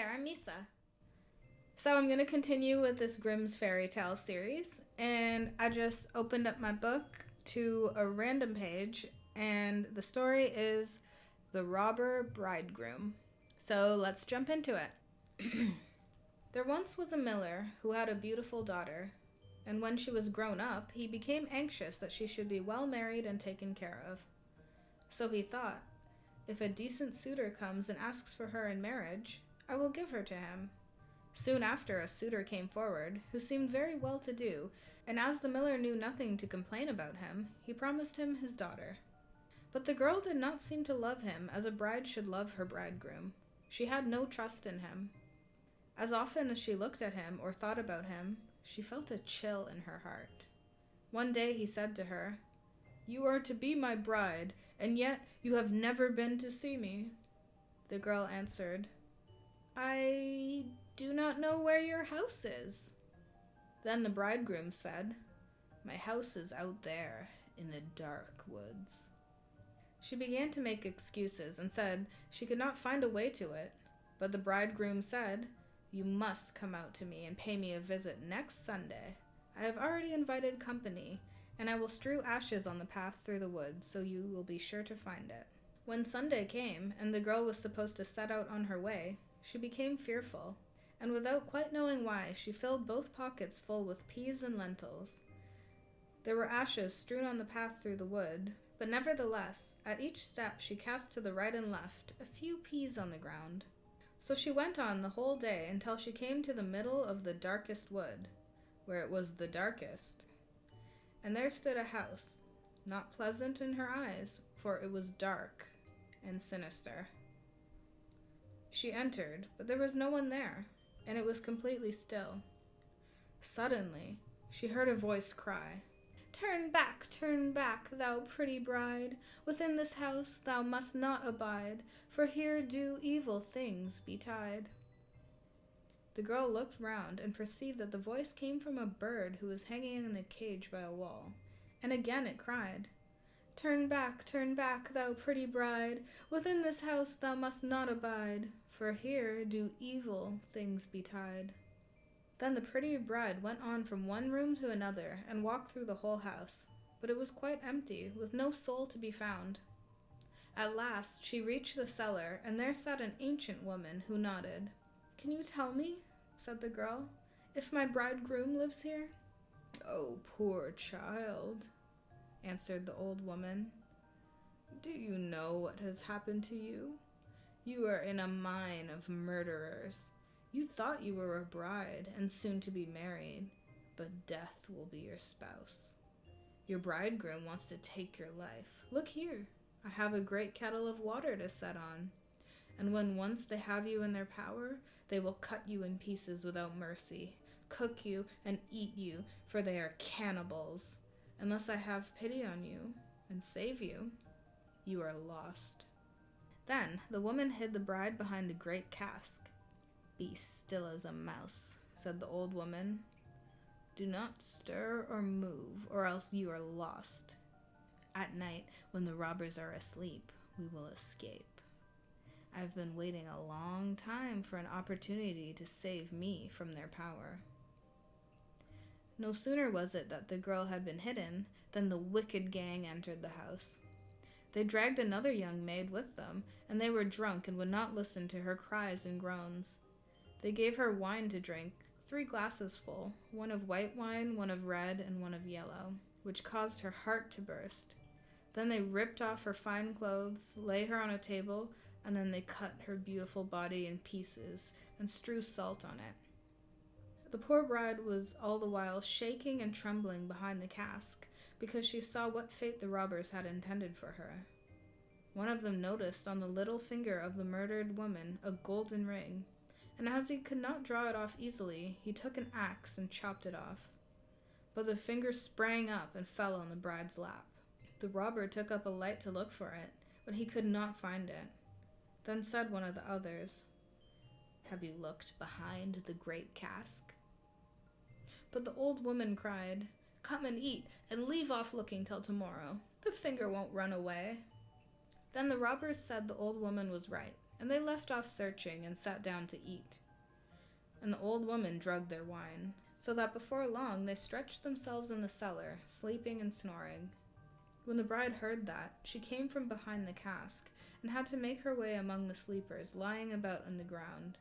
there, I'm Misa. So I'm going to continue with this Grimm's fairy tale series, and I just opened up my book to a random page, and the story is The Robber Bridegroom. So let's jump into it. There once was a miller who had a beautiful daughter, and when she was grown up, he became anxious that she should be well married and taken care of. So he thought, if a decent suitor comes and asks for her in marriage, I will give her to him. Soon after, a suitor came forward, who seemed very well-to-do, and as the miller knew nothing to complain about him, he promised him his daughter. But the girl did not seem to love him as a bride should love her bridegroom. She had no trust in him. As often as she looked at him or thought about him, she felt a chill in her heart. One day he said to her, "You are to be my bride, and yet you have never been to see me." The girl answered, "I do not know where your house is." Then the bridegroom said, "My house is out there in the dark woods." She began to make excuses and said she could not find a way to it. But the bridegroom said, "You must come out to me and pay me a visit next Sunday. I have already invited company, and I will strew ashes on the path through the woods, so you will be sure to find it." When Sunday came, and the girl was supposed to set out on her way, she became fearful, and without quite knowing why, she filled both pockets full with peas and lentils. There were ashes strewn on the path through the wood, but nevertheless, at each step she cast to the right and left a few peas on the ground. So she went on the whole day until she came to the middle of the darkest wood, where it was the darkest. And there stood a house, not pleasant in her eyes, for it was dark and sinister. She entered, but there was no one there, and it was completely still. Suddenly, she heard a voice cry, turn back, thou pretty bride. Within this house thou must not abide, for here do evil things betide." The girl looked round and perceived that the voice came from a bird who was hanging in a cage by a wall, and again it cried, turn back, thou pretty bride. Within this house thou must not abide, for here do evil things betide." Then the pretty bride went on from one room to another and walked through the whole house, but it was quite empty, with no soul to be found. At last she reached the cellar, and there sat an ancient woman who nodded. "Can you tell me," said the girl, "if my bridegroom lives here?" "Oh, poor child," answered the old woman. "Do you know what has happened to you? You are in a mine of murderers. You thought you were a bride and soon to be married, but death will be your spouse. Your bridegroom wants to take your life. Look here, I have a great kettle of water to set on, and when once they have you in their power, they will cut you in pieces without mercy, cook you and eat you, for they are cannibals. Unless I have pity on you and save you, you are lost." Then the woman hid the bride behind a great cask. "Be still as a mouse," said the old woman. "Do not stir or move, or else you are lost. At night, when the robbers are asleep, we will escape. I've been waiting a long time for an opportunity to save me from their power." No sooner was it that the girl had been hidden than the wicked gang entered the house. They dragged another young maid with them, and they were drunk and would not listen to her cries and groans. They gave her wine to drink, 3 glasses full, one of white wine, one of red, and one of yellow, which caused her heart to burst. Then they ripped off her fine clothes, lay her on a table, and then they cut her beautiful body in pieces and strew salt on it. The poor bride was all the while shaking and trembling behind the cask, because she saw what fate the robbers had intended for her. One of them noticed on the little finger of the murdered woman a golden ring, and as he could not draw it off easily, he took an axe and chopped it off. But the finger sprang up and fell on the bride's lap. The robber took up a light to look for it, but he could not find it. Then said one of the others, "Have you looked behind the great cask?" But the old woman cried, "Come and eat, and leave off looking till tomorrow. The finger won't run away." Then the robbers said the old woman was right, and they left off searching and sat down to eat. And the old woman drugged their wine, so that before long they stretched themselves in the cellar, sleeping and snoring. When the bride heard that, she came from behind the cask, and had to make her way among the sleepers lying about on the ground.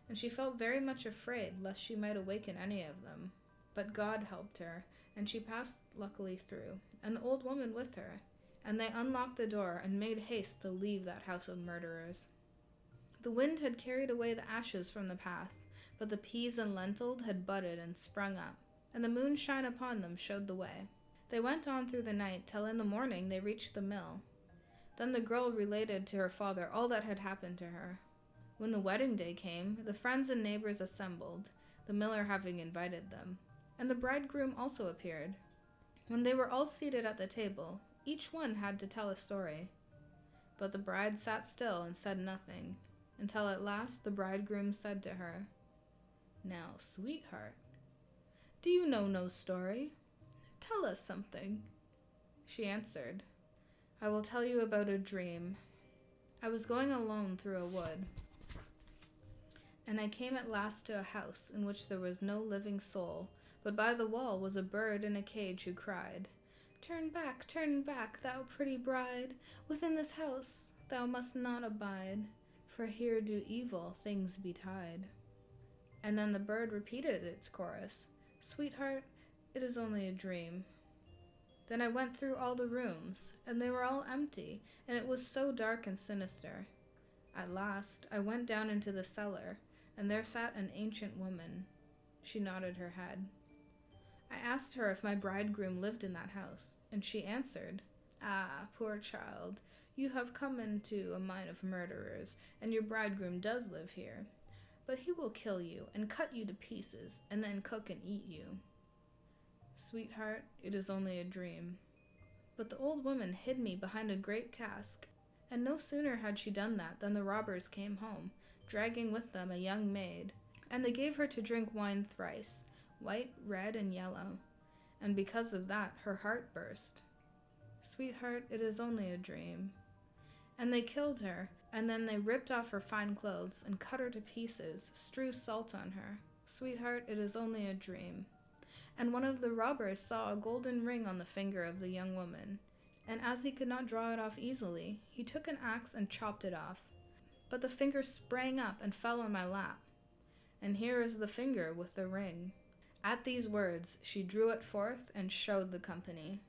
And she felt very much afraid lest she might awaken any of them. But God helped her, and she passed luckily through, and the old woman with her, and they unlocked the door and made haste to leave that house of murderers. The wind had carried away the ashes from the path, but the peas and lentils had budded and sprung up, and the moonshine upon them showed the way. They went on through the night till in the morning they reached the mill. Then the girl related to her father all that had happened to her. When the wedding day came, the friends and neighbors assembled, the miller having invited them, and the bridegroom also appeared. When they were all seated at the table, each one had to tell a story. But the bride sat still and said nothing, until at last the bridegroom said to her, "Now, sweetheart, do you know no story? Tell us something." She answered, "I will tell you about a dream. I was going alone through a wood, and I came at last to a house in which there was no living soul, but by the wall was a bird in a cage who cried, 'Turn back, thou pretty bride, within this house thou must not abide, for here do evil things betide.' And then the bird repeated its chorus, 'Sweetheart, it is only a dream.' Then I went through all the rooms, and they were all empty, and it was so dark and sinister. At last I went down into the cellar, and there sat an ancient woman. She nodded her head. I asked her if my bridegroom lived in that house, and she answered, 'Ah, poor child, you have come into a mine of murderers, and your bridegroom does live here. But he will kill you and cut you to pieces, and then cook and eat you.' 'Sweetheart, it is only a dream.' But the old woman hid me behind a great cask, and no sooner had she done that than the robbers came home, dragging with them a young maid, and they gave her to drink wine thrice, white, red, and yellow, and because of that her heart burst. 'Sweetheart, it is only a dream.' And they killed her, and then they ripped off her fine clothes and cut her to pieces, strew salt on her. 'Sweetheart, it is only a dream.' And one of the robbers saw a golden ring on the finger of the young woman, and as he could not draw it off easily, he took an axe and chopped it off. But the finger sprang up and fell on my lap. And here is the finger with the ring." At these words she drew it forth and showed the company.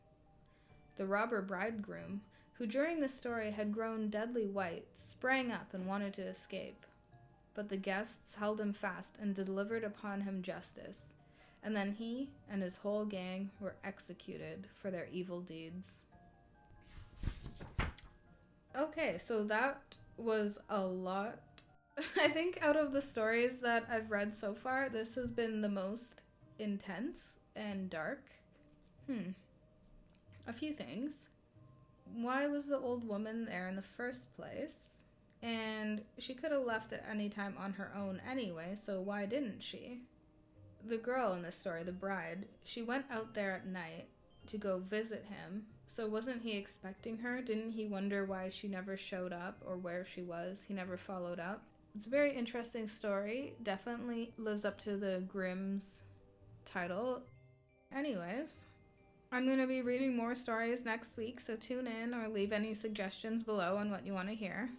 The robber bridegroom, who during the story had grown deadly white, sprang up and wanted to escape. But the guests held him fast and delivered upon him justice, and then he and his whole gang were executed for their evil deeds. Okay, so that was a lot. I think out of the stories that I've read so far, this has been the most intense and dark. A few things. Why was the old woman there in the first place? And she could have left at any time on her own anyway, so why didn't she? The girl in this story, the bride, she went out there at night to go visit him. So wasn't he expecting her? Didn't he wonder why she never showed up or where she was? He never followed up. It's a very interesting story. Definitely lives up to the Grimm's title. Anyways, I'm going to be reading more stories next week, so tune in or leave any suggestions below on what you want to hear.